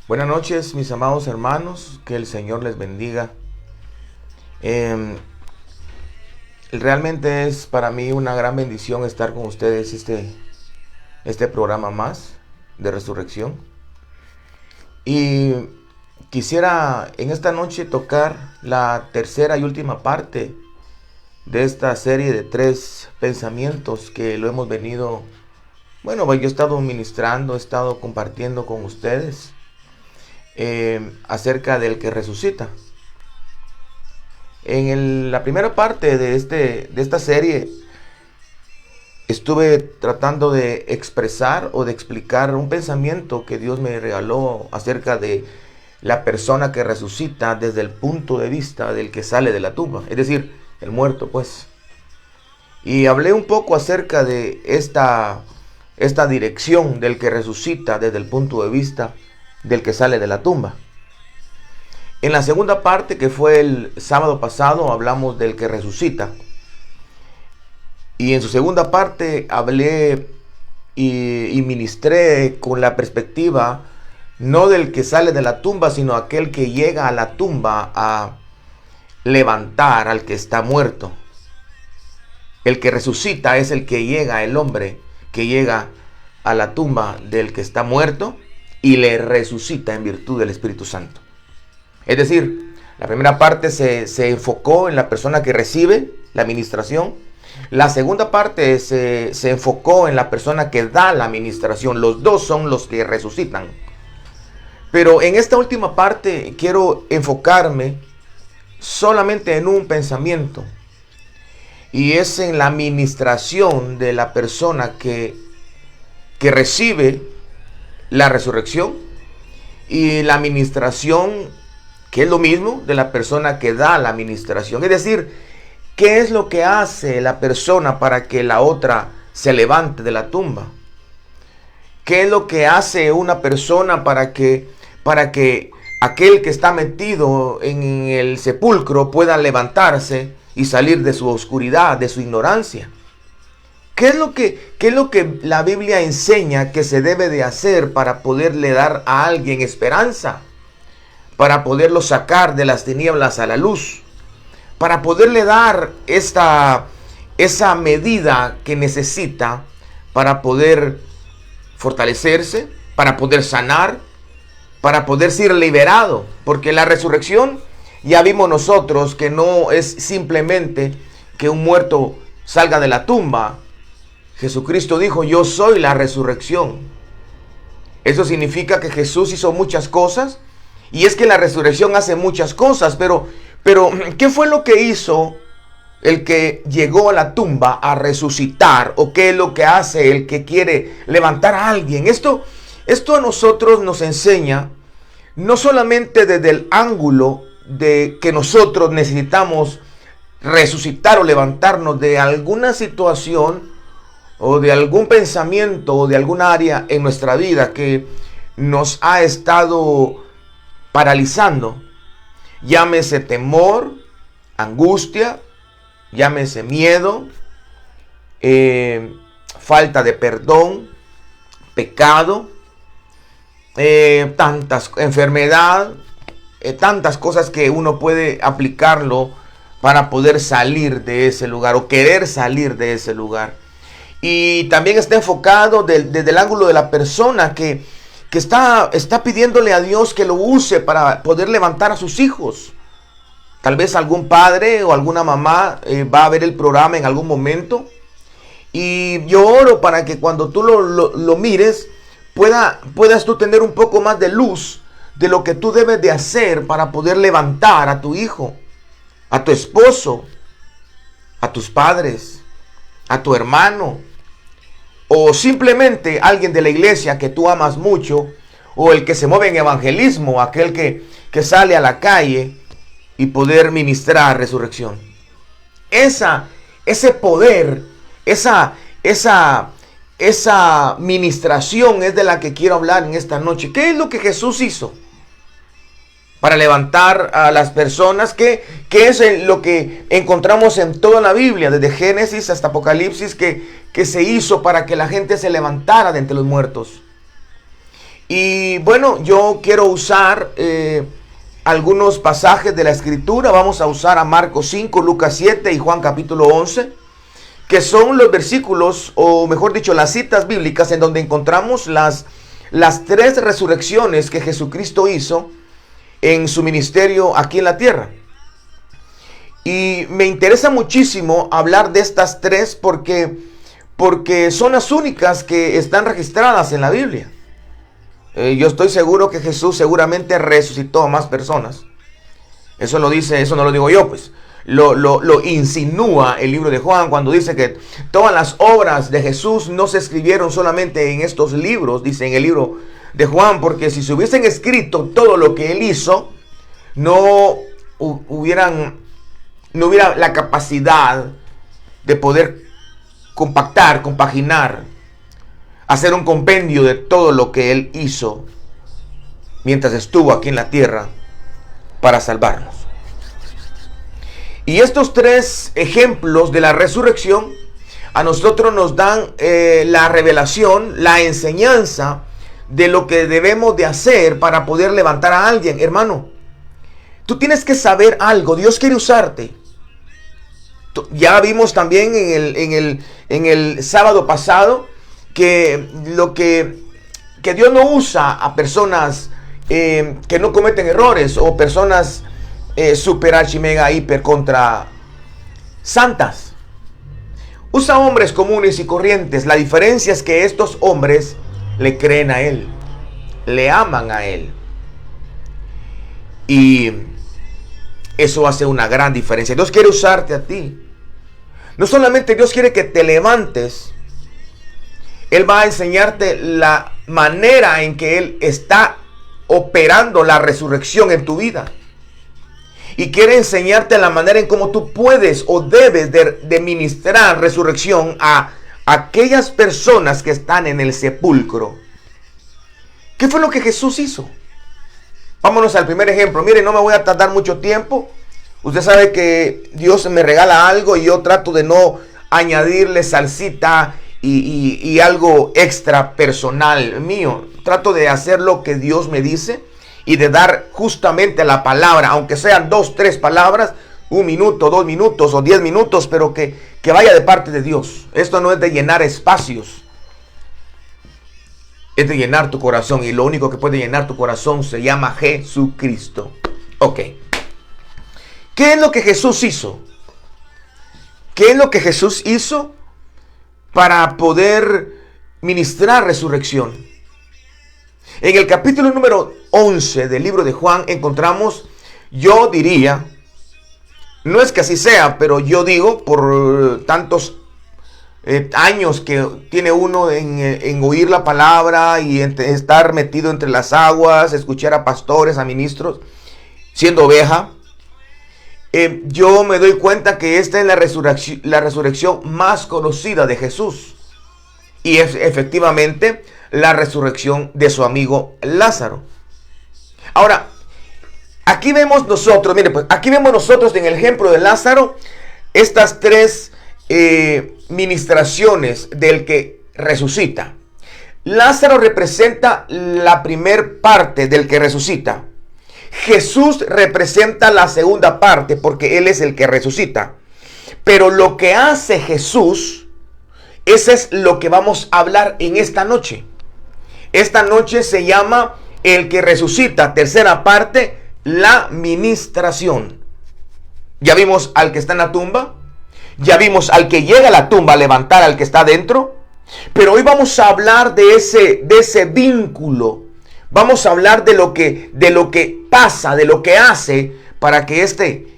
Buenas noches, mis amados hermanos, que el Señor les bendiga. Realmente es para mí una gran bendición estar con ustedes este programa más de resurrección. Y quisiera en esta noche tocar la tercera y última parte de esta serie de 3 pensamientos que lo hemos venido, yo he estado ministrando, he estado compartiendo con ustedes. Acerca del que resucita. En la primera parte de esta serie estuve tratando de expresar o de explicar un pensamiento que Dios me regaló acerca de la persona que resucita desde el punto de vista del que sale de la tumba, es decir, el muerto, pues. Y hablé un poco acerca de esta dirección del que resucita desde el punto de vista del que sale de la tumba. En la segunda parte, que fue el sábado pasado, hablamos del que resucita. Y en su segunda parte hablé y ministré con la perspectiva no del que sale de la tumba, sino aquel que llega a la tumba a levantar al que está muerto. El que resucita es el que llega, el hombre que llega a la tumba del que está muerto y le resucita en virtud del Espíritu Santo. Es decir, la primera parte se enfocó en la persona que recibe la ministración. La segunda parte se enfocó en la persona que da la ministración. Los dos son los que resucitan. Pero en esta última parte quiero enfocarme solamente en un pensamiento. Y es en la ministración de la persona que recibe la resurrección, y la administración, que es lo mismo, de la persona que da la administración. Es decir, ¿qué es lo que hace la persona para que la otra se levante de la tumba? ¿Qué es lo que hace una persona para que aquel que está metido en el sepulcro pueda levantarse y salir de su oscuridad, de su ignorancia? ¿Qué es lo que la Biblia enseña que se debe de hacer para poderle dar a alguien esperanza? Para poderlo sacar de las tinieblas a la luz. Para poderle dar esa medida que necesita para poder fortalecerse, para poder sanar, para poder ser liberado. Porque la resurrección, ya vimos nosotros que no es simplemente que un muerto salga de la tumba. Jesucristo dijo: yo soy la resurrección. Eso significa que Jesús hizo muchas cosas. Y es que la resurrección hace muchas cosas. Pero ¿qué fue lo que hizo el que llegó a la tumba a resucitar? ¿O qué es lo que hace el que quiere levantar a alguien? Esto a nosotros nos enseña no solamente desde el ángulo de que nosotros necesitamos resucitar o levantarnos de alguna situación o de algún pensamiento o de alguna área en nuestra vida que nos ha estado paralizando. Llámese temor, angustia, llámese miedo, falta de perdón, pecado, tantas enfermedad, tantas cosas que uno puede aplicarlo para poder salir de ese lugar o querer salir de ese lugar. Y también está enfocado desde el ángulo de la persona que está pidiéndole a Dios que lo use para poder levantar a sus hijos. Tal vez algún padre o alguna mamá va a ver el programa en algún momento. Y yo oro para que cuando tú lo mires, puedas tú tener un poco más de luz de lo que tú debes de hacer para poder levantar a tu hijo, a tu esposo, a tus padres, a tu hermano, o simplemente alguien de la iglesia que tú amas mucho, o el que se mueve en evangelismo, aquel que sale a la calle y poder ministrar resurrección. Ese poder, esa ministración es de la que quiero hablar en esta noche. ¿Qué es lo que Jesús hizo para levantar a las personas? ¿Qué es lo que encontramos en toda la Biblia, desde Génesis hasta Apocalipsis, que se hizo para que la gente se levantara de entre los muertos? Y bueno, yo quiero usar algunos pasajes de la Escritura. Vamos a usar a Marcos 5, Lucas 7 y Juan capítulo 11, que son los versículos, o mejor dicho, las citas bíblicas en donde encontramos las tres resurrecciones que Jesucristo hizo en su ministerio aquí en la tierra. Y me interesa muchísimo hablar de estas tres porque son las únicas que están registradas en la Biblia. Yo estoy seguro que Jesús seguramente resucitó a más personas. Eso lo dice, eso no lo digo yo, pues. Lo insinúa el libro de Juan cuando dice que todas las obras de Jesús no se escribieron solamente en estos libros, dice en el libro de Juan, porque si se hubiesen escrito todo lo que él hizo, no hubiera la capacidad de poder compactar, compaginar, hacer un compendio de todo lo que él hizo mientras estuvo aquí en la tierra para salvarnos. Y estos tres ejemplos de la resurrección a nosotros nos dan la revelación, la enseñanza de lo que debemos de hacer para poder levantar a alguien. Hermano, tú tienes que saber algo. Dios quiere usarte. Ya vimos también en el sábado pasado que Dios no usa a personas que no cometen errores, o personas super archi mega hiper contra santas. Usa hombres comunes y corrientes. La diferencia es que estos hombres le creen a Él, le aman a Él, y eso hace una gran diferencia. Dios quiere usarte a ti. No solamente Dios quiere que te levantes, Él va a enseñarte la manera en que Él está operando la resurrección en tu vida. Y quiere enseñarte la manera en cómo tú puedes o debes de ministrar resurrección a aquellas personas que están en el sepulcro. ¿Qué fue lo que Jesús hizo? Vámonos al primer ejemplo. Mire, no me voy a tardar mucho tiempo. Usted sabe que Dios me regala algo y yo trato de no añadirle salsita y algo extra personal mío. Trato de hacer lo que Dios me dice y de dar justamente la palabra, aunque sean 2, 3 palabras, 1 minuto, 2 minutos o 10 minutos, pero que vaya de parte de Dios. Esto no es de llenar espacios, es de llenar tu corazón, y lo único que puede llenar tu corazón se llama Jesucristo. Ok. ¿Qué es lo que Jesús hizo? ¿Qué es lo que Jesús hizo para poder ministrar resurrección? En el capítulo número 11 del libro de Juan encontramos, yo diría, no es que así sea, pero yo digo, por tantos años que tiene uno en oír la palabra y estar metido entre las aguas, escuchar a pastores, a ministros, siendo oveja, yo me doy cuenta que esta es la resurrección más conocida de Jesús. Y es efectivamente la resurrección de su amigo Lázaro. Ahora, aquí vemos nosotros, mire, pues aquí vemos nosotros en el ejemplo de Lázaro estas tres ministraciones del que resucita. Lázaro representa la primer parte del que resucita. Jesús representa la segunda parte porque Él es el que resucita. Pero lo que hace Jesús, eso es lo que vamos a hablar en esta noche. Esta noche se llama el que resucita, tercera parte, la ministración. Ya vimos al que está en la tumba, ya vimos al que llega a la tumba a levantar al que está dentro, pero hoy vamos a hablar de ese vínculo. Vamos a hablar de lo que pasa, de lo que hace para que este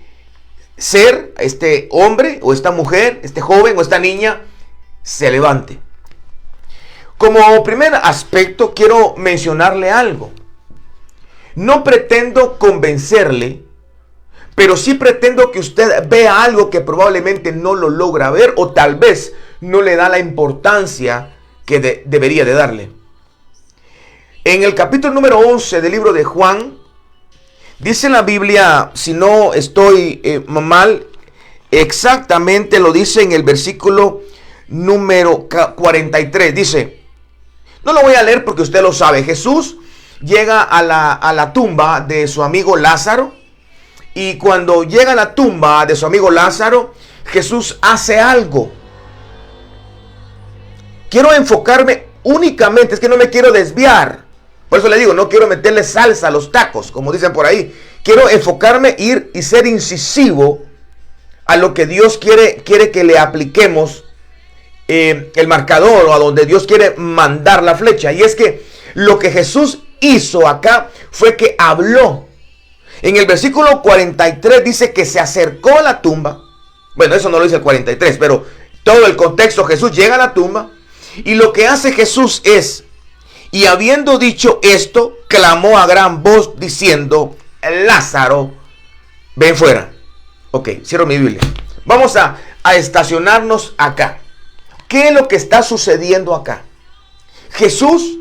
ser, este hombre o esta mujer, este joven o esta niña se levante. Como primer aspecto quiero mencionarle algo. No pretendo convencerle, pero sí pretendo que usted vea algo que probablemente no lo logra ver, o tal vez no le da la importancia que debería de darle. En el capítulo número 11 del libro de Juan, dice la Biblia, si no estoy mal, exactamente lo dice en el versículo número 43. Dice, no lo voy a leer porque usted lo sabe. Jesús llega a la tumba de su amigo Lázaro. Y cuando llega a la tumba de su amigo Lázaro, Jesús hace algo. Quiero enfocarme únicamente, es que no me quiero desviar. Por eso le digo, no quiero meterle salsa a los tacos, como dicen por ahí. Quiero enfocarme, ir y ser incisivo a lo que Dios quiere que le apliquemos el marcador, o a donde Dios quiere mandar la flecha. Y es que lo que Jesús hizo acá fue que habló. En el versículo 43 dice que se acercó a la tumba. Bueno, eso no lo dice el 43, pero todo el contexto, Jesús llega a la tumba. Y lo que hace Jesús es, y habiendo dicho esto, clamó a gran voz diciendo: Lázaro, ven fuera. Ok, cierro mi Biblia. Vamos a estacionarnos acá. ¿Qué es lo que está sucediendo acá? Jesús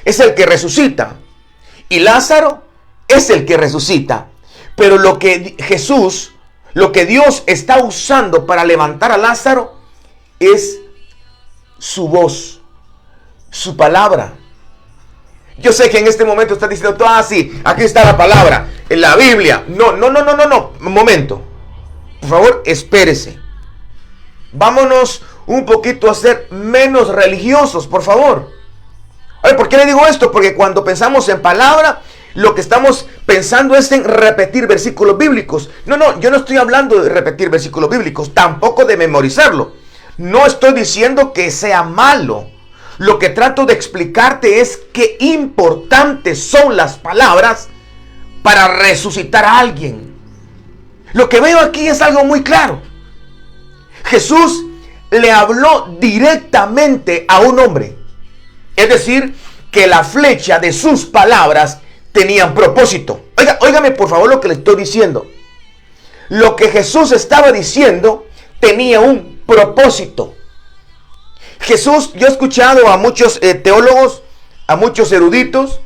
es el que resucita y Lázaro es el que resucita. Pero lo que Dios está usando para levantar a Lázaro es su voz, su palabra. Yo sé que en este momento estás diciendo: sí, aquí está la palabra, en la Biblia. No. Un momento. Por favor, espérese. Vámonos un poquito a ser menos religiosos, por favor. A ver, ¿por qué le digo esto? Porque cuando pensamos en palabra, lo que estamos pensando es en repetir versículos bíblicos. No, yo no estoy hablando de repetir versículos bíblicos, tampoco de memorizarlo. No estoy diciendo que sea malo. Lo que trato de explicarte es qué importantes son las palabras para resucitar a alguien. Lo que veo aquí es algo muy claro. Jesús le habló directamente a un hombre. Es decir, que la flecha de sus palabras tenían propósito. Óigame por favor lo que le estoy diciendo. Lo que Jesús estaba diciendo tenía un propósito. Jesús, yo he escuchado a muchos teólogos, a muchos eruditos,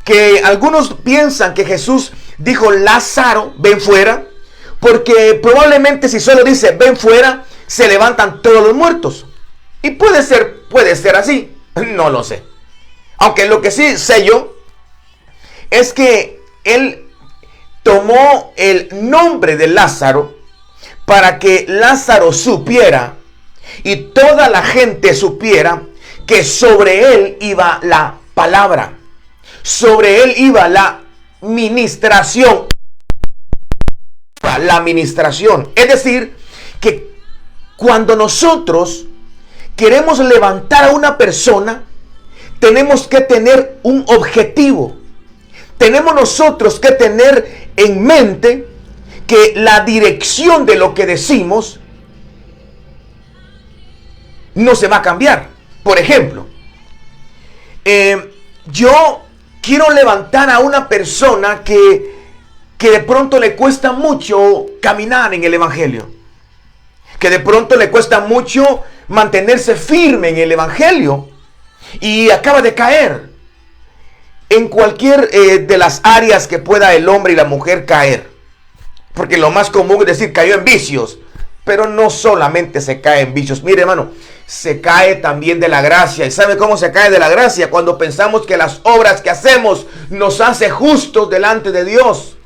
que algunos piensan que Jesús dijo: Lázaro, ven fuera, porque probablemente si solo dice ven fuera, se levantan todos los muertos. Y puede ser así, no lo sé. Aunque lo que sí sé yo es que él tomó el nombre de Lázaro para que Lázaro supiera y toda la gente supiera que sobre él iba la palabra, sobre él iba la ministración. Es decir, que cuando nosotros queremos levantar a una persona, tenemos que tener un objetivo. Tenemos nosotros que tener en mente que la dirección de lo que decimos no se va a cambiar. Por ejemplo, yo quiero levantar a una persona que de pronto le cuesta mucho caminar en el evangelio, que de pronto le cuesta mucho mantenerse firme en el evangelio y acaba de caer en cualquier de las áreas que pueda el hombre y la mujer caer. Porque lo más común es decir cayó en vicios, pero no solamente se cae en vicios. Mire, hermano, se cae también de la gracia. ¿Y sabe cómo se cae de la gracia? Cuando pensamos que las obras que hacemos nos hace justos delante de Dios.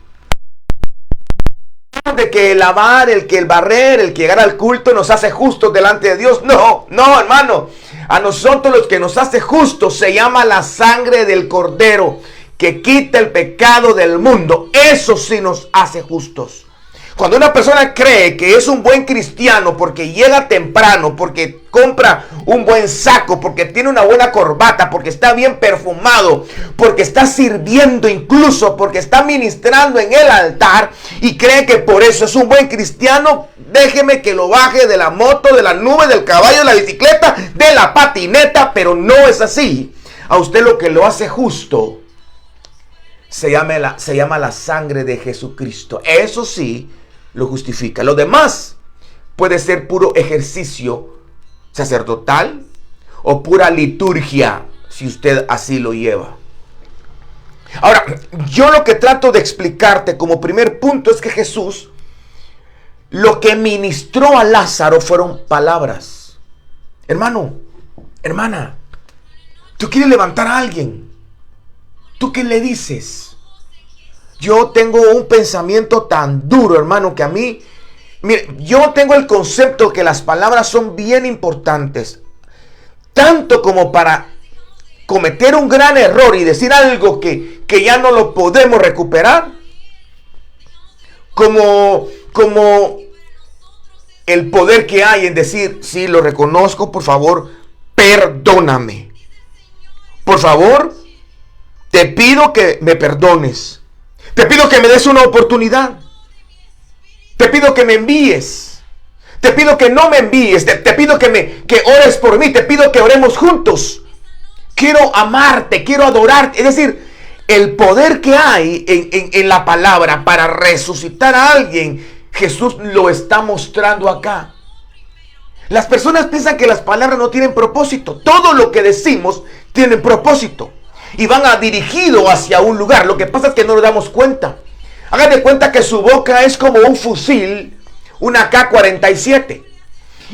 De que el lavar, el barrer, el que llegar al culto nos hace justos delante de Dios. No, hermano. A nosotros los que nos hace justos se llama la sangre del Cordero, que quita el pecado del mundo. Eso sí nos hace justos. Cuando una persona cree que es un buen cristiano porque llega temprano, porque compra un buen saco, porque tiene una buena corbata, porque está bien perfumado, porque está sirviendo incluso, porque está ministrando en el altar y cree que por eso es un buen cristiano, déjeme que lo baje de la moto, de la nube, del caballo, de la bicicleta, de la patineta, pero no es así. A usted lo que lo hace justo se llama la sangre de Jesucristo. Eso sí lo justifica. Lo demás puede ser puro ejercicio sacerdotal o pura liturgia, si usted así lo lleva. Ahora, yo lo que trato de explicarte como primer punto es que Jesús, lo que ministró a Lázaro fueron palabras. Hermano, hermana, tú quieres levantar a alguien. ¿Tú qué le dices? Yo tengo un pensamiento tan duro, hermano, que a mí, mire, yo tengo el concepto que las palabras son bien importantes, tanto como para cometer un gran error y decir algo que ya no lo podemos recuperar, como el poder que hay en decir, sí, lo reconozco, por favor, perdóname. Por favor, te pido que me perdones. Te pido que me des una oportunidad. Te pido que me envíes. Te pido que no me envíes. Te pido que ores por mí. Te pido que oremos juntos. Quiero amarte, quiero adorarte. Es decir, el poder que hay en la palabra para resucitar a alguien, Jesús lo está mostrando acá. Las personas piensan que las palabras no tienen propósito. Todo lo que decimos tiene propósito y van dirigido hacia un lugar. Lo que pasa es que no nos damos cuenta. Hagan de cuenta que su boca es como un fusil, una AK-47.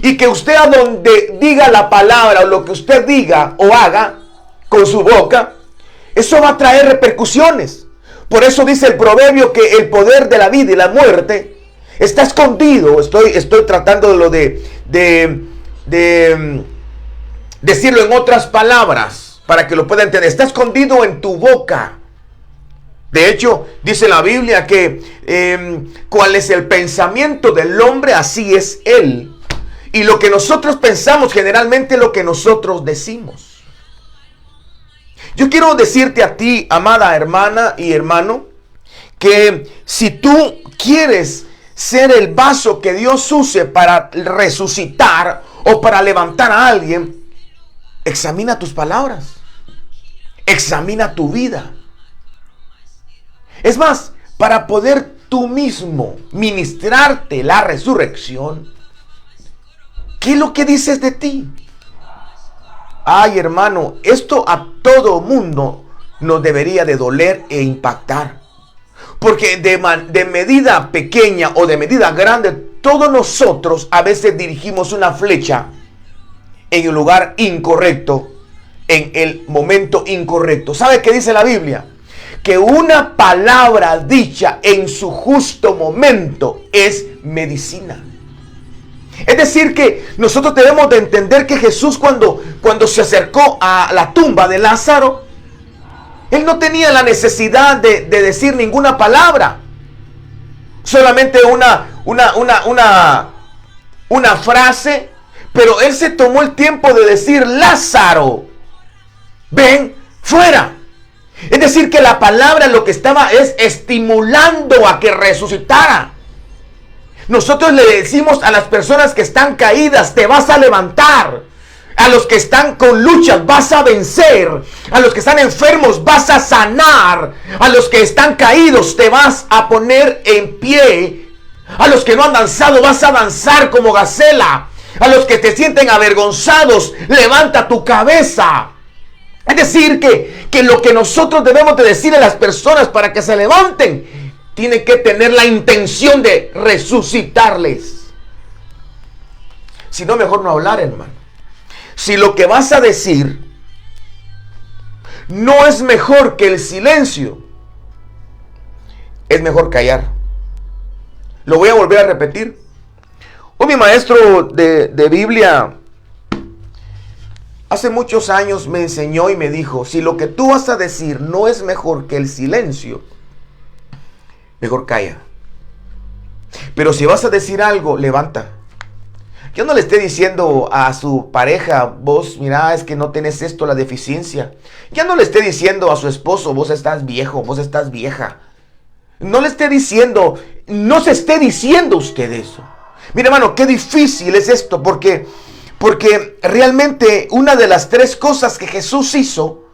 Y que usted a donde diga la palabra o lo que usted diga o haga con su boca, eso va a traer repercusiones. Por eso dice el proverbio que el poder de la vida y la muerte está escondido. Estoy tratando de decirlo en otras palabras para que lo pueda entender. Está escondido en tu boca. De hecho, dice la Biblia que cuál es el pensamiento del hombre, así es él. Y lo que nosotros pensamos generalmente es lo que nosotros decimos. Yo quiero decirte a ti, amada hermana y hermano, que si tú quieres ser el vaso que Dios use para resucitar o para levantar a alguien, examina tus palabras, examina tu vida. Es más, para poder tú mismo ministrarte la resurrección, ¿qué es lo que dices de ti? Ay, hermano, esto a todo mundo nos debería de doler e impactar. Porque de medida pequeña o de medida grande, todos nosotros a veces dirigimos una flecha en el lugar incorrecto, en el momento incorrecto. ¿Sabe qué dice la Biblia? Que una palabra dicha en su justo momento es medicina. Es decir, que nosotros debemos de entender que Jesús cuando se acercó a la tumba de Lázaro, Él no tenía la necesidad de decir ninguna palabra. Solamente una frase. Pero Él se tomó el tiempo de decir, Lázaro, ven fuera. Es decir, que la palabra lo que estaba es estimulando a que resucitara. Nosotros le decimos a las personas que están caídas, te vas a levantar. A los que están con luchas vas a vencer. A los que están enfermos vas a sanar. A los que están caídos te vas a poner en pie. A los que no han danzado vas a danzar como gacela. A los que te sienten avergonzados, levanta tu cabeza. Es decir, que lo que nosotros debemos de decir a las personas para que se levanten, tiene que tener la intención de resucitarles. Si no, mejor no hablar, hermano. Si lo que vas a decir no es mejor que el silencio, es mejor callar. Lo voy a volver a repetir. Hoy mi maestro de Biblia hace muchos años me enseñó y me dijo, si lo que tú vas a decir no es mejor que el silencio, mejor calla. Pero si vas a decir algo, levanta. Yo no le esté diciendo a su pareja, vos, mira, es que no tenés esto, la deficiencia. Ya no le esté diciendo a su esposo, vos estás viejo, vos estás vieja. No le esté diciendo, no se esté diciendo usted eso. Mira, hermano, qué difícil es esto, porque realmente una de las tres cosas que Jesús hizo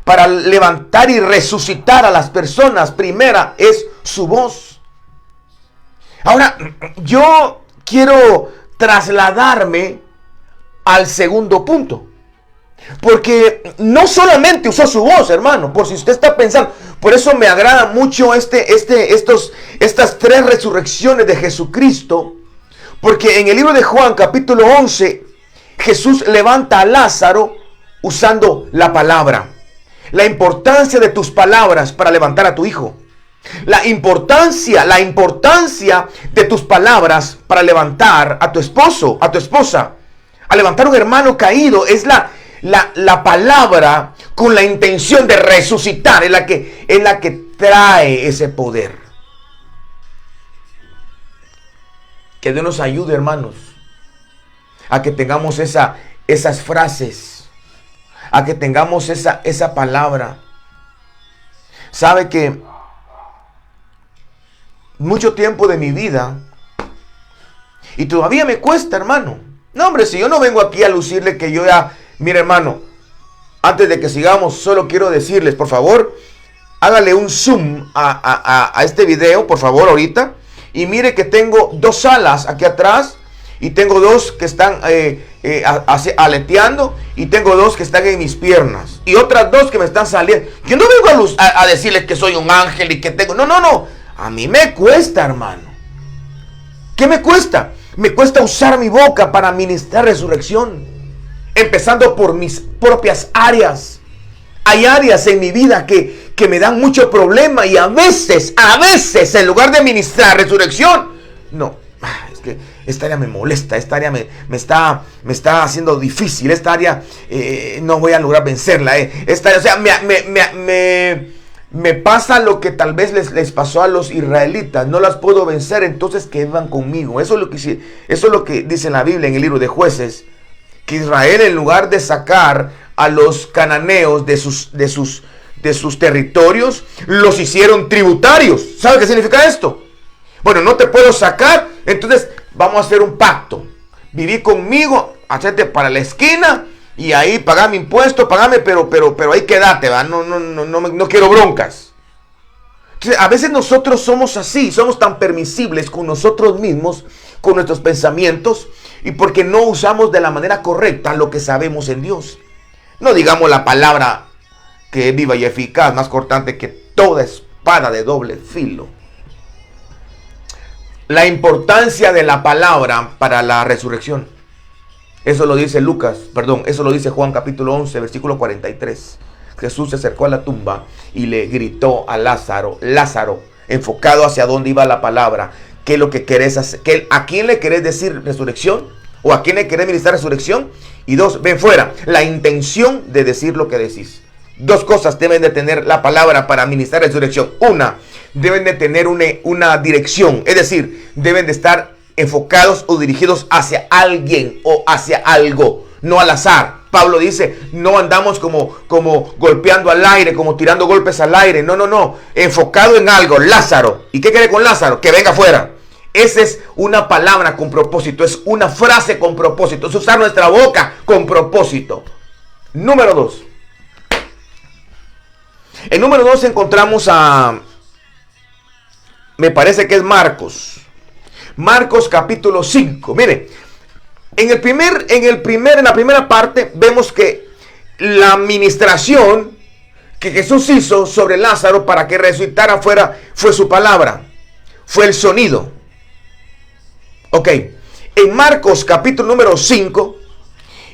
para levantar y resucitar a las personas, primera es su voz. Ahora, yo quiero trasladarme al segundo punto, porque no solamente usó su voz, hermano, por si usted está pensando. Por eso me agrada mucho estas tres resurrecciones de Jesucristo, porque en el libro de Juan capítulo 11 Jesús levanta a Lázaro usando la palabra. La importancia de tus palabras para levantar a tu hijo. La importancia de tus palabras para levantar a tu esposo, a tu esposa. A levantar un hermano caído es la palabra con la intención de resucitar, es la que trae ese poder. Que Dios nos ayude, hermanos, a que tengamos esas frases, a que tengamos esa palabra. Sabe que mucho tiempo de mi vida, y todavía me cuesta, hermano. No, hombre, si yo no vengo aquí a lucirle que yo ya... Mire, hermano, antes de que sigamos, solo quiero decirles, por favor, hágale un zoom a este video, por favor, ahorita. Y mire que tengo 2 salas aquí atrás. Y tengo 2 que están aleteando. Y tengo 2 que están en mis piernas. Y otras 2 que me están saliendo. Yo no vengo a decirles que soy un ángel y que tengo... No, no, no. A mí me cuesta, hermano. ¿Qué me cuesta? Me cuesta usar mi boca para ministrar resurrección. Empezando por mis propias áreas. Hay áreas en mi vida que me dan mucho problema. Y a veces, en lugar de ministrar resurrección, no, es que esta área me molesta. Esta área me está haciendo difícil. Esta área no voy a lograr vencerla. Esta área, o sea, me pasa lo que tal vez les pasó a los israelitas. No las puedo vencer, entonces quedan conmigo. Eso es lo que dice la Biblia en el libro de Jueces. Que Israel, en lugar de sacar a los cananeos de sus territorios, los hicieron tributarios. ¿Sabe qué significa esto? Bueno, no te puedo sacar, entonces vamos a hacer un pacto. Viví conmigo, hacete para la esquina y ahí pagame impuestos, pagame, pero ahí quédate, ¿va? No quiero broncas. Entonces, a veces nosotros somos así, somos tan permisibles con nosotros mismos, con nuestros pensamientos, y porque no usamos de la manera correcta lo que sabemos en Dios. No digamos la palabra que es viva y eficaz, más cortante que toda espada de doble filo. La importancia de la palabra para la resurrección. Eso lo dice eso lo dice Juan capítulo 11, versículo 43. Jesús se acercó a la tumba y le gritó a Lázaro, Lázaro, enfocado hacia dónde iba la palabra. ¿Qué es lo que querés hacer? ¿A quién le querés decir resurrección? ¿O a quién le querés ministrar resurrección? Y 2, ven fuera, la intención de decir lo que decís. 2 cosas deben de tener la palabra para ministrar resurrección. Una, deben de tener una dirección. Es decir, deben de estar enfocados o dirigidos hacia alguien o hacia algo, no al azar. Pablo dice, no andamos como golpeando al aire, como tirando golpes al aire. No, enfocado en algo. Lázaro. ¿Y qué quiere con Lázaro? Que venga fuera. Esa es una palabra con propósito, es una frase con propósito, es usar nuestra boca con propósito. Número 2. En número 2 encontramos me parece que es Marcos. Marcos capítulo 5. Mire, en la primera parte vemos que la administración que Jesús hizo sobre Lázaro para que resucitara fue su palabra, fue el sonido. Ok, en Marcos capítulo número 5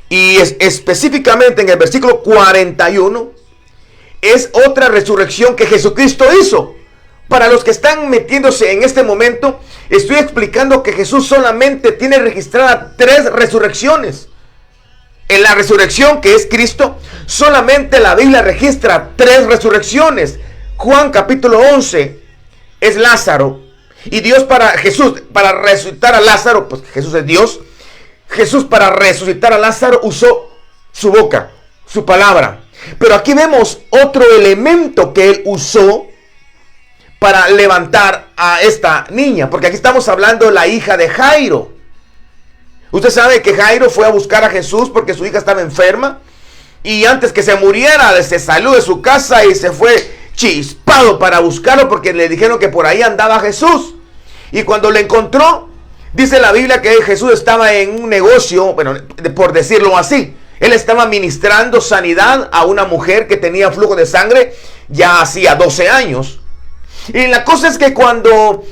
y específicamente en el versículo 41 es otra resurrección que Jesucristo hizo. Para los que están metiéndose en este momento, estoy explicando que Jesús solamente tiene registrada 3 resurrecciones. En la resurrección que es Cristo, solamente la Biblia registra 3 resurrecciones. Juan capítulo 11 es Lázaro. Y Jesús para resucitar a Lázaro, pues Jesús es Dios. Jesús para resucitar a Lázaro usó su boca, su palabra. Pero aquí vemos otro elemento que él usó para levantar a esta niña. Porque aquí estamos hablando de la hija de Jairo. Usted sabe que Jairo fue a buscar a Jesús porque su hija estaba enferma. Y antes que se muriera, se salió de su casa y se fue chispado para buscarlo porque le dijeron que por ahí andaba Jesús. Y cuando le encontró, dice la Biblia que Jesús estaba en un negocio, bueno, por decirlo así. Él estaba ministrando sanidad a una mujer que tenía flujo de sangre ya hacía 12 años. Y la cosa es que cuando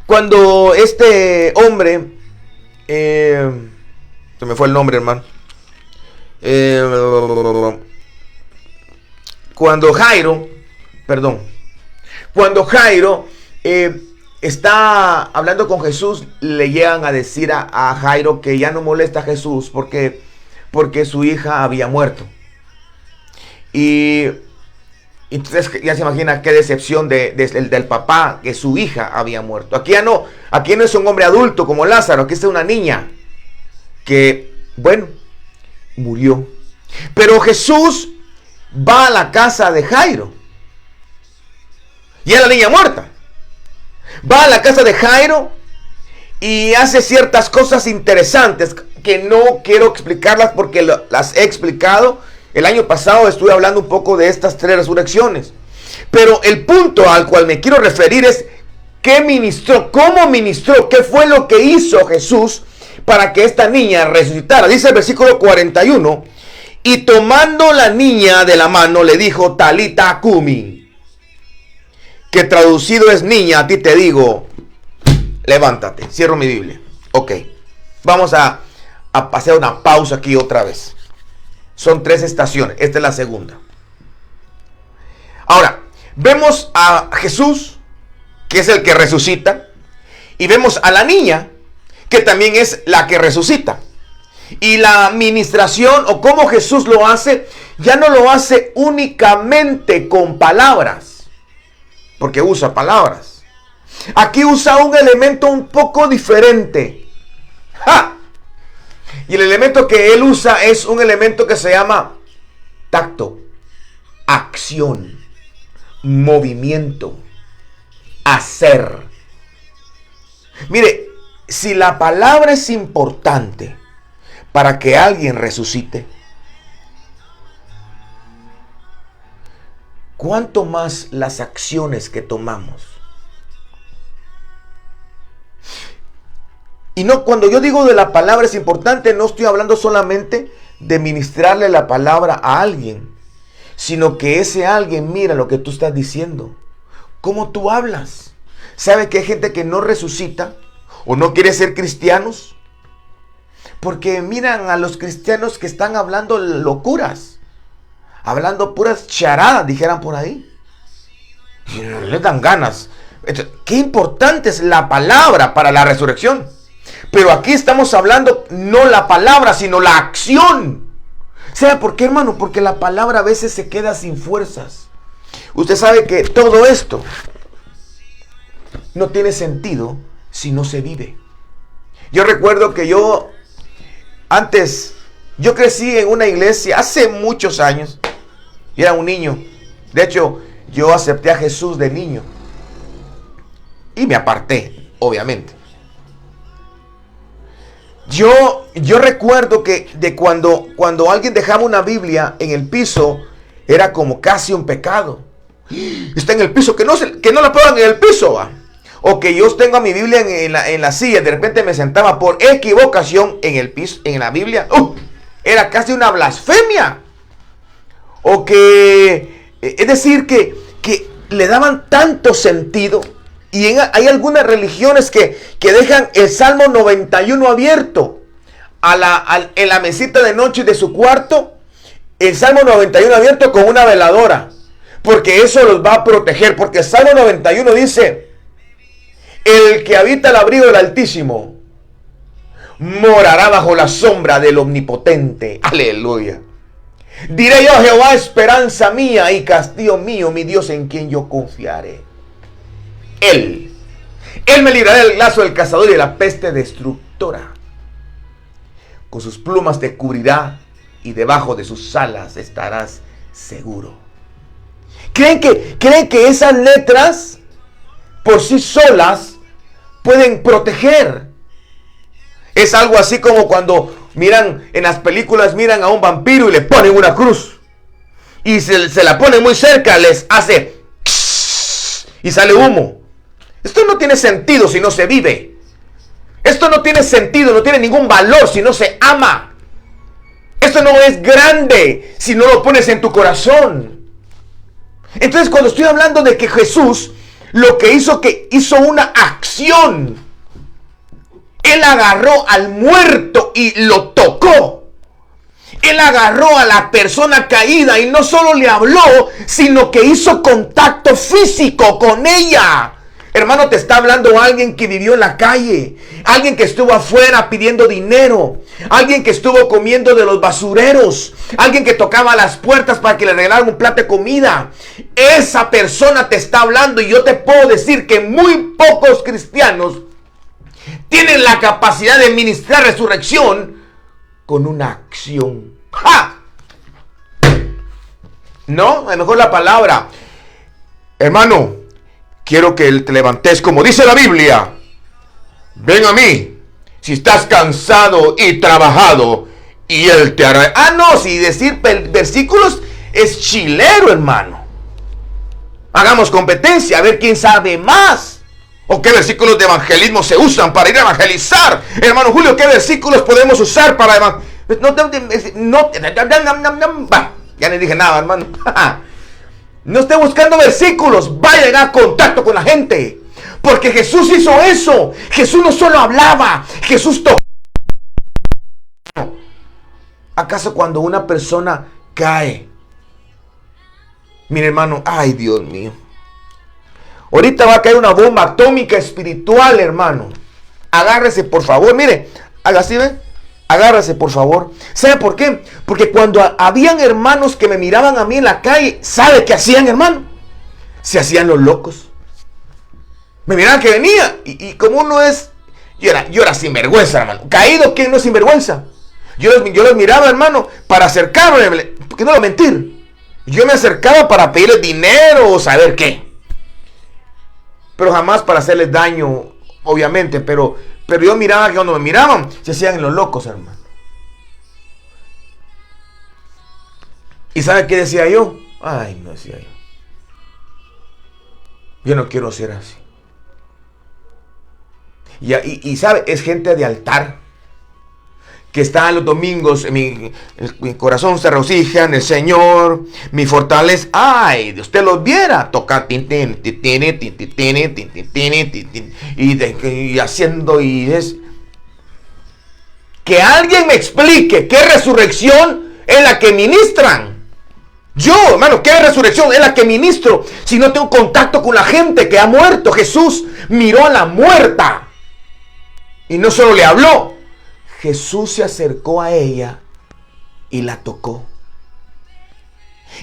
cuando este hombre Se me fue el nombre, hermano. Cuando Jairo está hablando con Jesús, le llegan a decir a Jairo que ya no molesta a Jesús porque su hija había muerto. Y entonces ya se imagina qué decepción del papá, que su hija había muerto. Aquí no es un hombre adulto como Lázaro, aquí está una niña que, bueno, murió. Pero Jesús va a la casa de Jairo. Y es la niña muerta. Va a la casa de Jairo y hace ciertas cosas interesantes que no quiero explicarlas porque las he explicado. El año pasado estuve hablando un poco de estas 3 resurrecciones. Pero el punto al cual me quiero referir es qué ministró, cómo ministró, qué fue lo que hizo Jesús para que esta niña resucitara. Dice el versículo 41, y tomando la niña de la mano le dijo, Talita cumi, que traducido es niña, a ti te digo, levántate. Cierro mi Biblia. Ok, vamos a hacer una pausa aquí otra vez. Son 3 estaciones, esta es la segunda. Ahora, vemos a Jesús, que es el que resucita, y vemos a la niña, que también es la que resucita. Y la administración, o cómo Jesús lo hace, ya no lo hace únicamente con palabras, porque usa palabras. Aquí usa un elemento un poco diferente. ¡Ja! Y el elemento que él usa es un elemento que se llama tacto, acción, movimiento, hacer. Mire, si la palabra es importante para que alguien resucite, ¿cuánto más las acciones que tomamos? Y no, cuando yo digo de la palabra es importante, no estoy hablando solamente de ministrarle la palabra a alguien, sino que ese alguien mira lo que tú estás diciendo, cómo tú hablas. ¿Sabe que hay gente que no resucita o no quiere ser cristianos? Porque miran a los cristianos que están hablando locuras, hablando puras charadas, dijeran por ahí. Y le dan ganas. Qué importante es la palabra para la resurrección. Pero aquí estamos hablando no la palabra, sino la acción. ¿Sabe por qué, hermano? Porque la palabra a veces se queda sin fuerzas. Usted sabe que todo esto no tiene sentido si no se vive. Yo recuerdo que yo crecí en una iglesia hace muchos años. Y era un niño. De hecho, yo acepté a Jesús de niño. Y me aparté, obviamente. Yo recuerdo que cuando alguien dejaba una Biblia en el piso, era como casi un pecado. Está en el piso, que no la pongan en el piso, ¿va? O que yo tenga mi Biblia en la silla, de repente me sentaba por equivocación en el piso, en la Biblia. Era casi una blasfemia. O que, es decir, que le daban tanto sentido. Y hay algunas religiones que dejan el Salmo 91 abierto en la mesita de noche de su cuarto. El Salmo 91 abierto con una veladora. Porque eso los va a proteger. Porque el Salmo 91 dice: el que habita el abrigo del Altísimo morará bajo la sombra del Omnipotente. Aleluya. Diré yo a Jehová, esperanza mía y castillo mío, mi Dios en quien yo confiaré. Él me librará del lazo del cazador y de la peste destructora. Con sus plumas te cubrirá y debajo de sus alas estarás seguro. ¿Creen que esas letras por sí solas pueden proteger? Es algo así como cuando miran en las películas, miran a un vampiro y le ponen una cruz. Y se la ponen muy cerca, les hace y sale humo. Esto no tiene sentido si no se vive. Esto no tiene sentido, no tiene ningún valor si no se ama. Esto no es grande si no lo pones en tu corazón. Entonces, cuando estoy hablando de que Jesús lo que hizo una acción Él agarró al muerto y lo tocó. Él agarró a la persona caída y no solo le habló, sino que hizo contacto físico con ella. Hermano, te está hablando alguien que vivió en la calle, alguien que estuvo afuera pidiendo dinero, alguien que estuvo comiendo de los basureros, alguien que tocaba las puertas para que le regalaran un plato de comida. Esa persona te está hablando, y yo te puedo decir que muy pocos cristianos tienen la capacidad de ministrar resurrección con una acción. ¡Ja! No, a lo mejor la palabra, hermano, quiero que te levantes como dice la Biblia. Ven a mí si estás cansado y trabajado y Él te hará. Ah, no, si decir versículos es chilero, hermano. Hagamos competencia a ver quién sabe más. ¿O qué versículos de evangelismo se usan para ir a evangelizar? Hermano Julio, ¿qué versículos podemos usar para evangelizar? Ya le dije nada, hermano. No esté buscando versículos, vaya a llegar contacto con la gente. Porque Jesús hizo eso. Jesús no solo hablaba, Jesús tocó. ¿Acaso cuando una persona cae? Mire, hermano, ay, Dios mío. Ahorita va a caer una bomba atómica espiritual, hermano. Agárrese, por favor. Mire, haga así, ¿ven? Agárrese, por favor. ¿Sabe por qué? Porque cuando habían hermanos que me miraban a mí en la calle, ¿sabe qué hacían, hermano? Se hacían los locos. Me miraban que venía. Y como uno es... Yo era sinvergüenza, hermano. Caído, ¿quién no es sinvergüenza? Yo los miraba, hermano, para acercarme. Porque no lo mentir. Yo me acercaba para pedirles dinero o saber qué. Pero jamás para hacerles daño, obviamente. Pero yo miraba que cuando me miraban, se hacían los locos, hermano. ¿Y sabe qué decía yo? Ay, no decía yo. Yo no quiero ser así. Y sabe, es gente de altar. Que está los domingos, mi corazón se regocija en el Señor, mi fortaleza. Ay, de usted los viera tocar y haciendo, y es que alguien me explique qué resurrección es la que ministran. Yo, hermano, qué resurrección es la que ministro si no tengo contacto con la gente que ha muerto. Jesús miró a la muerta y no solo le habló. Jesús se acercó a ella y la tocó.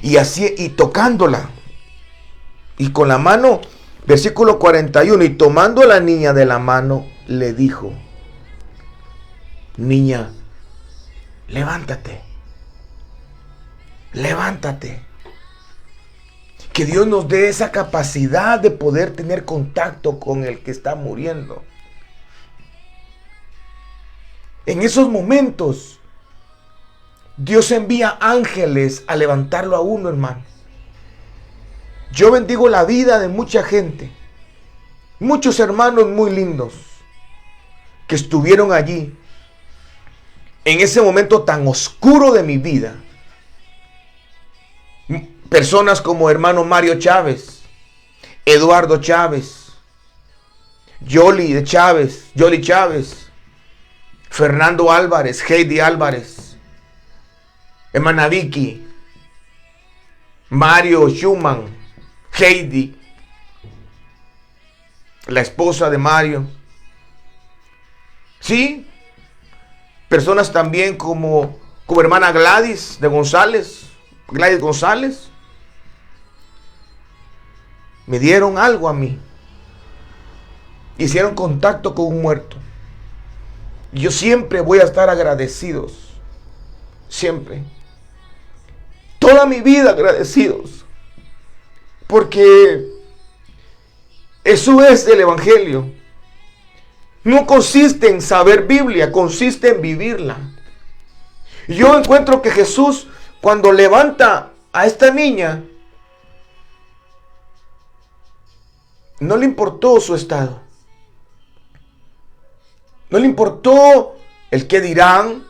Y así, y tocándola. Y con la mano, versículo 41, y tomando a la niña de la mano, le dijo: niña, levántate. Levántate. Que Dios nos dé esa capacidad de poder tener contacto con el que está muriendo. En esos momentos, Dios envía ángeles a levantarlo a uno, hermano. Yo bendigo la vida de mucha gente, muchos hermanos muy lindos que estuvieron allí en ese momento tan oscuro de mi vida. Personas como hermano Mario Chávez, Eduardo Chávez, Yoli Chávez, Fernando Álvarez, Heidi Álvarez, hermana Vicky, Mario Schumann, Heidi, la esposa de Mario. Sí, personas también como hermana Gladys González, me dieron algo a mí. Hicieron contacto con un muerto. Yo siempre voy a estar agradecidos. Siempre. Toda mi vida agradecidos. Porque eso es el Evangelio. No consiste en saber Biblia, consiste en vivirla. Yo encuentro que Jesús, cuando levanta a esta niña, no le importó su estado. No le importó el qué dirán.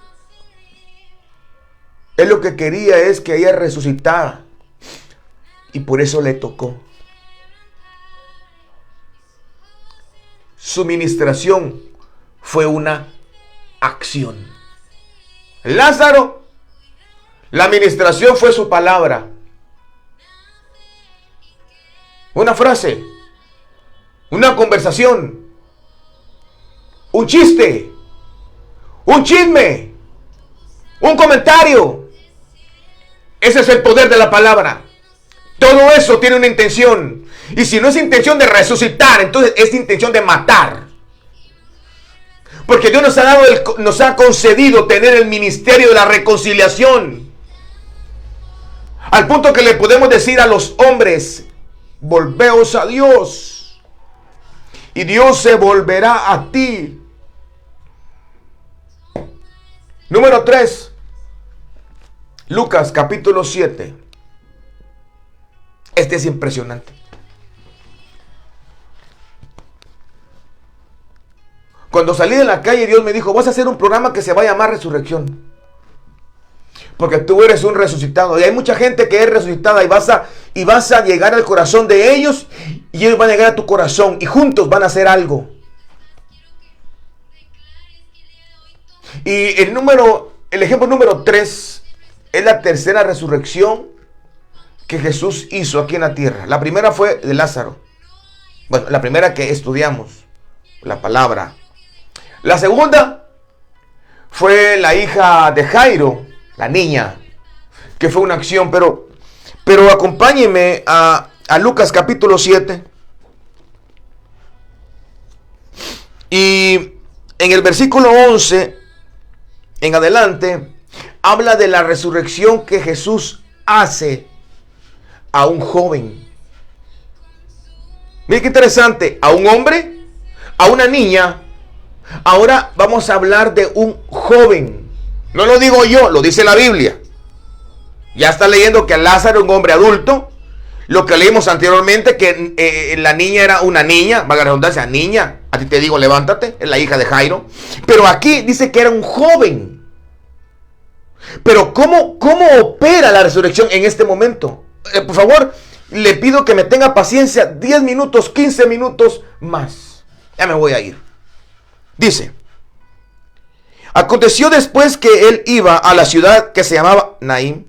Él lo que quería es que ella resucitara. Y por eso le tocó. Su ministración fue una acción. Lázaro, la administración fue su palabra. Una frase, una conversación, un chiste, un chisme, un comentario. Ese es el poder de la palabra. Todo eso tiene una intención. Y si no es intención de resucitar, entonces es intención de matar. Porque Dios nos ha concedido tener el ministerio de la reconciliación. Al punto que le podemos decir a los hombres: volveos a Dios, y Dios se volverá a ti. Número 3. Lucas capítulo 7. Este es impresionante. Cuando salí de la calle, Dios me dijo: vas a hacer un programa que se va a llamar Resurrección. Porque tú eres un resucitado. Y hay mucha gente que es resucitada, y vas a llegar al corazón de ellos, y ellos van a llegar a tu corazón, y juntos van a hacer algo. Y el ejemplo número 3 es la tercera resurrección que Jesús hizo aquí en la tierra. La primera fue de Lázaro. Bueno, la primera que estudiamos, la palabra. La segunda fue la hija de Jairo, la niña, que fue una acción. Pero acompáñenme a Lucas capítulo 7. Y en el versículo 11 en adelante, habla de la resurrección que Jesús hace a un joven. Miren qué interesante, a un hombre, a una niña. Ahora vamos a hablar de un joven. No lo digo yo, lo dice la Biblia. Ya está leyendo que Lázaro, un hombre adulto. Lo que leímos anteriormente, que la niña era una niña, valga la redundancia, niña. A ti te digo, levántate, es la hija de Jairo. Pero aquí dice que era un joven. Pero ¿cómo opera la resurrección en este momento? Por favor, le pido que me tenga paciencia, 10 minutos, 15 minutos más. Ya me voy a ir. Dice: aconteció después que él iba a la ciudad que se llamaba Naín.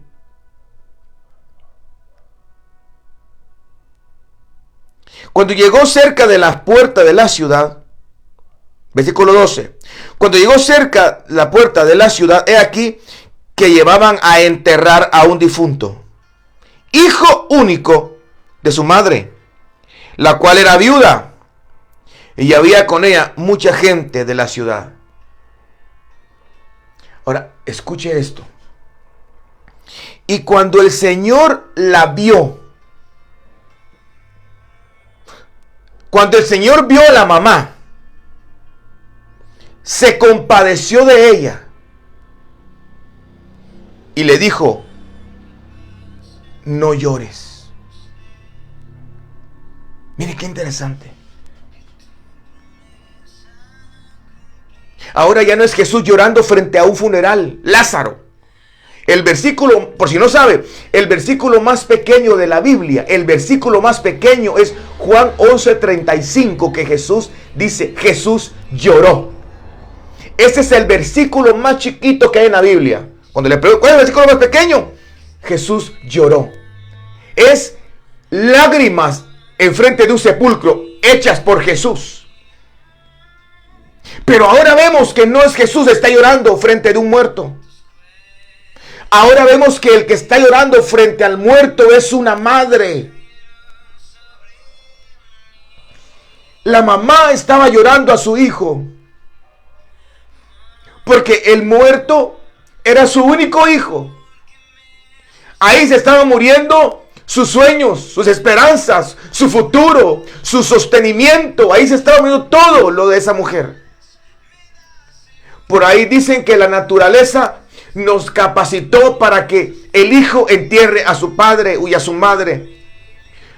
Cuando llegó cerca de la puerta de la ciudad, versículo 12, cuando llegó cerca la puerta de la ciudad, he aquí que llevaban a enterrar a un difunto, hijo único de su madre, la cual era viuda, y había con ella mucha gente de la ciudad. Ahora, escuche esto. Y cuando el Señor la vio, cuando el Señor vio a la mamá, se compadeció de ella y le dijo: no llores. Mire qué interesante. Ahora ya no es Jesús llorando frente a un funeral. Lázaro. El versículo, por si no sabe, el versículo más pequeño de la Biblia, el versículo más pequeño es Juan 11:35, que Jesús dice: Jesús lloró. Ese es el versículo más chiquito que hay en la Biblia. Cuando le pregunto, ¿cuál es el versículo más pequeño? Jesús lloró. Es lágrimas enfrente de un sepulcro hechas por Jesús. Pero ahora vemos que no es Jesús está llorando frente de un muerto. Ahora vemos que el que está llorando frente al muerto es una madre. La mamá estaba llorando a su hijo, porque el muerto era su único hijo. Ahí se estaban muriendo sus sueños, sus esperanzas, su futuro, su sostenimiento. Ahí se estaba muriendo todo lo de esa mujer. Por ahí dicen que la naturaleza nos capacitó para que el hijo entierre a su padre y a su madre.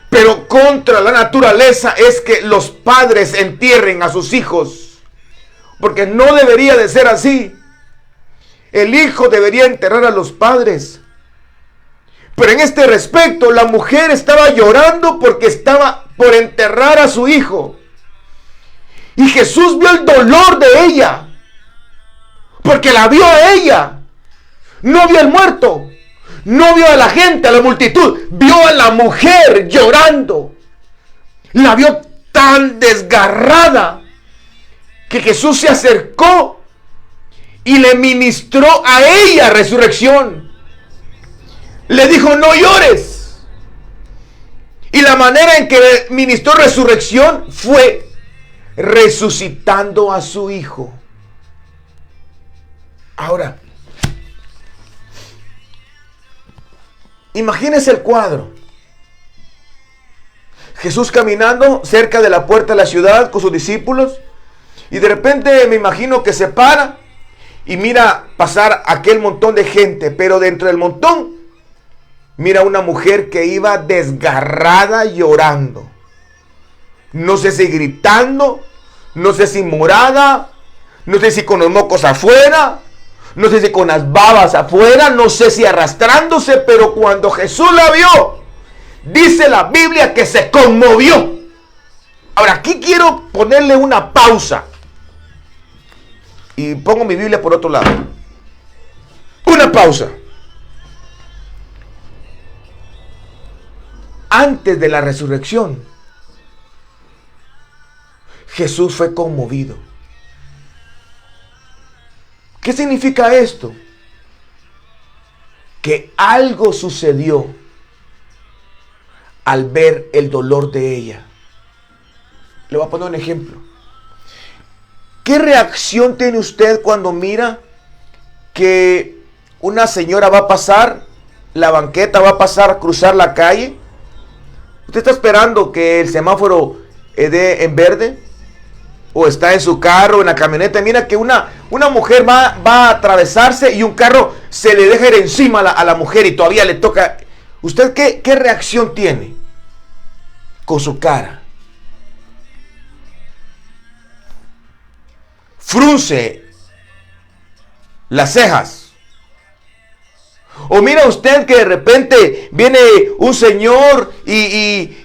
Pero contra la naturaleza es que los padres entierren a sus hijos. Porque no debería de ser así. El hijo debería enterrar a los padres. Pero en este respecto, la mujer estaba llorando porque estaba por enterrar a su hijo. Y Jesús vio el dolor de ella, porque la vio a ella. No vio al muerto, no vio a la gente, a la multitud. Vio a la mujer llorando. La vio tan desgarrada que Jesús se acercó y le ministró a ella resurrección. Le dijo: no llores. Y la manera en que le ministró resurrección fue resucitando a su hijo. Ahora, imagínense el cuadro. Jesús caminando cerca de la puerta de la ciudad con sus discípulos, y de repente me imagino que se para y mira pasar aquel montón de gente, pero dentro del montón mira una mujer que iba desgarrada llorando. No sé si gritando, no sé si morada, no sé si con los mocos afuera, no sé si con las babas afuera, no sé si arrastrándose, pero cuando Jesús la vio, dice la Biblia que se conmovió. Ahora, aquí quiero ponerle una pausa. Y pongo mi Biblia por otro lado. Una pausa. Antes de la resurrección, Jesús fue conmovido. ¿Qué significa esto? Que algo sucedió al ver el dolor de ella. Le voy a poner un ejemplo. ¿Qué reacción tiene usted cuando mira que una señora va a pasar la banqueta, va a pasar a cruzar la calle? Usted está esperando que el semáforo dé en verde, o está en su carro, en la camioneta. Mira que una mujer va a atravesarse y un carro se le deja ir encima a la mujer y todavía le toca. ¿Usted qué reacción tiene con su cara? Frunce las cejas. O mira usted que de repente viene un señor y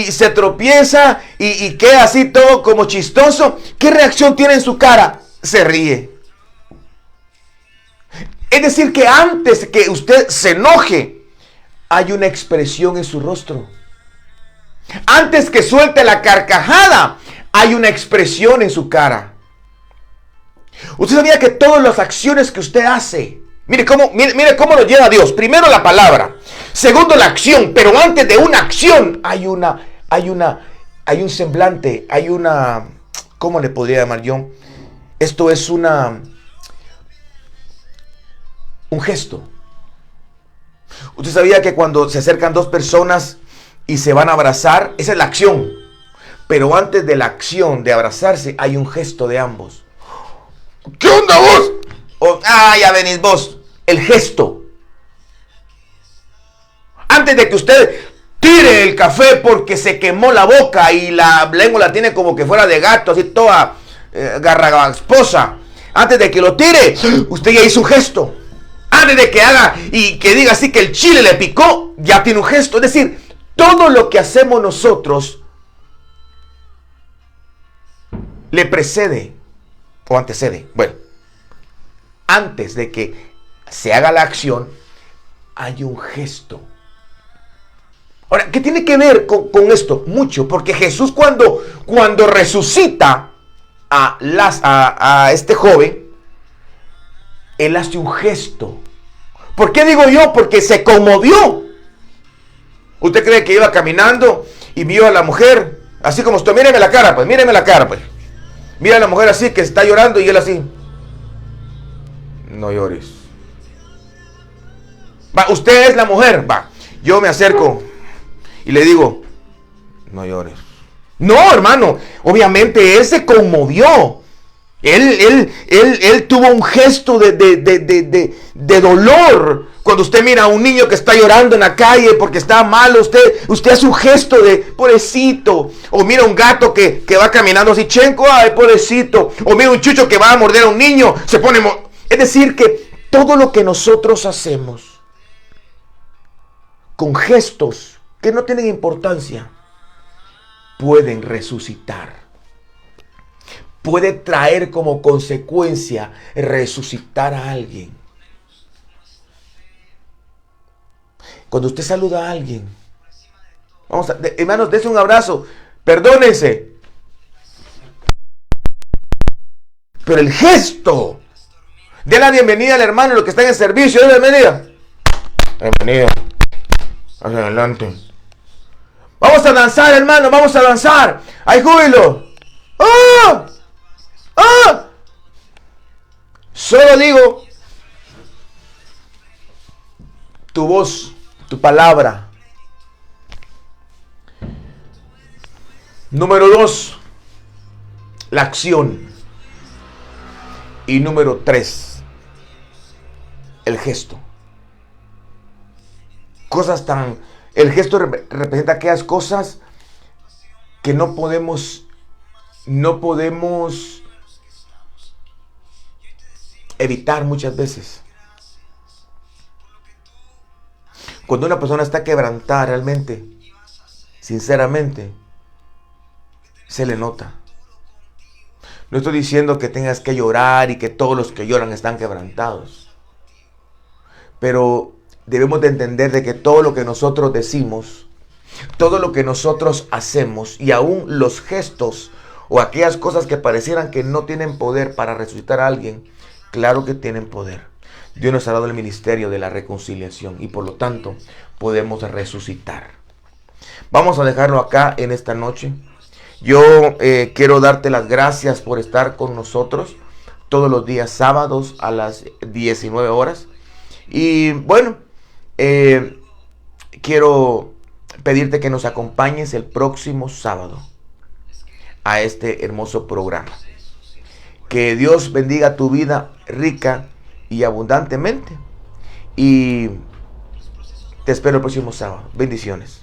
se tropieza y queda así todo como chistoso. ¿Qué reacción tiene en su cara? Se ríe. Es decir, que antes que usted se enoje, hay una expresión en su rostro. Antes que suelte la carcajada, hay una expresión en su cara. Usted sabía que todas las acciones que usted hace, mire cómo lo lleva Dios. Primero la palabra, segundo la acción, pero antes de una acción hay un semblante, hay una, ¿cómo le podría llamar yo? Esto es un gesto. Usted sabía que cuando se acercan dos personas y se van a abrazar, esa es la acción, pero antes de la acción de abrazarse hay un gesto de ambos. ¿Qué onda vos? Ya venís vos. El gesto. Antes de que usted tire el café porque se quemó la boca y la lengua la tiene como que fuera de gato, así toda garrasposa. Antes de que lo tire, usted ya hizo un gesto. Antes de que haga y que diga así que el chile le picó, ya tiene un gesto. Es decir, todo lo que hacemos nosotros le precede o antecede. Bueno, antes de que se haga la acción, hay un gesto. Ahora, ¿qué tiene que ver con esto? Mucho, porque Jesús cuando resucita a este joven, Él hace un gesto. ¿Por qué digo yo? Porque se conmovió. ¿Usted cree que iba caminando y vio a la mujer así como estoy? Míreme la cara, pues, míreme la cara, pues. Mira a la mujer así que está llorando y él así. No llores. Va, usted es la mujer, va. Yo me acerco y le digo, no llores. No, hermano, obviamente él se conmovió. Él tuvo un gesto de dolor. Cuando usted mira a un niño que está llorando en la calle porque está malo, usted hace un gesto de pobrecito. O mira un gato que va caminando así, chenco, ay, pobrecito. O mira un chucho que va a morder a un niño, se pone... Es decir, que todo lo que nosotros hacemos con gestos que no tienen importancia, pueden resucitar. puede traer como consecuencia resucitar a alguien. Cuando usted saluda a alguien, hermanos, dése un abrazo, perdónense, pero el gesto de la bienvenida al hermano, lo que está en el servicio, de bienvenida. Bienvenido. Hacia adelante. Vamos a danzar, hermano, vamos a danzar. ¡Hay júbilo! ¡Ah! ¡Ah! Solo digo tu voz, tu palabra. Número 2, la acción. Y número 3, el gesto. El gesto representa aquellas cosas que no podemos evitar muchas veces. Cuando una persona está quebrantada realmente, sinceramente, se le nota. No estoy diciendo que tengas que llorar y que todos los que lloran están quebrantados. Pero debemos de entender de que todo lo que nosotros decimos, todo lo que nosotros hacemos y aún los gestos o aquellas cosas que parecieran que no tienen poder para resucitar a alguien, claro que tienen poder. Dios nos ha dado el ministerio de la reconciliación y por lo tanto podemos resucitar. Vamos a dejarlo acá en esta noche. Yo quiero darte las gracias por estar con nosotros todos los días sábados a las 19 horas. Y bueno, quiero pedirte que nos acompañes el próximo sábado a este hermoso programa. Que Dios bendiga tu vida rica y abundantemente. Y te espero el próximo sábado. Bendiciones.